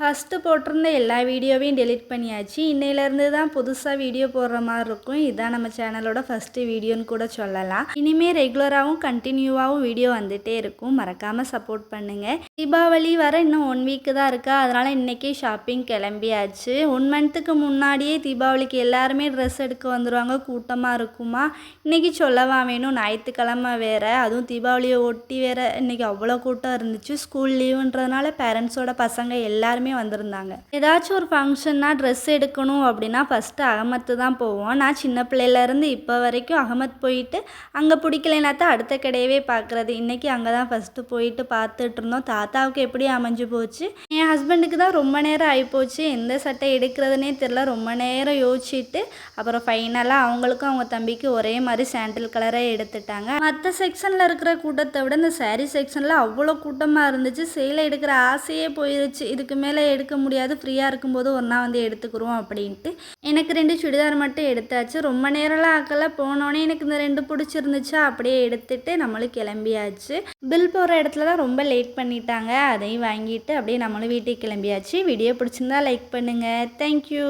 First போட்டிருந்த எல்லா வீடியோவையும் டெலிட் பண்ணியாச்சு. இன்னையிலேருந்து தான் புதுசாக வீடியோ போடுற மாதிரி இருக்கும். இதுதான் நம்ம சேனலோட ஃபஸ்ட்டு வீடியோன்னு கூட சொல்லலாம். இனிமேல் ரெகுலராகவும் கண்டினியூவாகவும் வீடியோ வந்துகிட்டே இருக்கும். மறக்காமல் சப்போர்ட் பண்ணுங்கள். தீபாவளி வர இன்னும் 1 வீக்கு தான் இருக்கா. அதனால் இன்றைக்கி ஷாப்பிங் கிளம்பியாச்சு. 1 மந்த்துக்கு முன்னாடியே தீபாவளிக்கு எல்லாருமே ட்ரெஸ் எடுக்க வந்துடுவாங்க. கூட்டமாக இருக்குமா. இன்றைக்கி சொல்லவா வேணும், ஞாயிற்றுக்கிழமை வேறு, அதுவும் தீபாவளியை ஒட்டி வேறு இன்றைக்கி அவ்வளோ கூட்டம் இருந்துச்சு. ஸ்கூல் லீவுன்றதுனால பேரண்ட்ஸோட பசங்க எல்லாருமே வந்திருந்தாங்க. ஏதாச்சும் ஒரு ஃபங்க்ஷன்னா ட்ரெஸ் எடுக்கணும் அப்படின்னா ஃபஸ்ட்டு அகமத்து தான் போவோம். நான் சின்ன பிள்ளையிலேருந்து இப்போ வரைக்கும் அகமத் போயிட்டு அங்கே பிடிக்கலைன்னா தான் அடுத்த கடையவே பார்க்குறது. இன்றைக்கி அங்கே தான் ஃபஸ்ட்டு போயிட்டு பார்த்துட்டு இருந்தோம். தாத்தாவுக்கு எப்படி அமைஞ்சு போச்சு. என் ஹஸ்பண்டுக்கு தான் ரொம்ப நேரம் ஆகிப்போச்சு. எந்த சட்டை எடுக்கிறதுனே தெரில. ரொம்ப நேரம் யோசிச்சுட்டு அப்புறம் ஃபைனலாக அவங்களுக்கும் அவங்க தம்பிக்கு ஒரே மாதிரி சாண்டில் கலரே எடுத்துட்டாங்க. மற்ற செக்ஷனில் இருக்கிற கூட்டத்தை விட இந்த சாரீ செக்ஷனில் அவ்வளோ கூட்டமாக இருந்துச்சு. சேலை எடுக்கிற ஆசையே போயிருச்சு. இதுக்கு மேலே எடுக்க முடியாது, ஃப்ரீயாக இருக்கும்போது ஒன்றா வந்து எடுத்துக்கிறோம் அப்படின்ட்டு எனக்கு 2 சுடிதார் மட்டும் எடுத்தாச்சு. ரொம்ப நேரம்லாம் ஆக்கல. போனோடனே எனக்கு இந்த 2 பிடிச்சிருந்துச்சா அப்படியே எடுத்துட்டு நம்மளும் கிளம்பியாச்சு. பில் போகிற இடத்துல தான் ரொம்ப லேட் பண்ணிட்டாங்க. அதையும் வாங்கிட்டு அப்படியே நம்மளும் வீட்டுக்கு கிளம்பியாச்சு. வீடியோ பிடிச்சிருந்தா லைக் பண்ணுங்கள். தேங்க்யூ.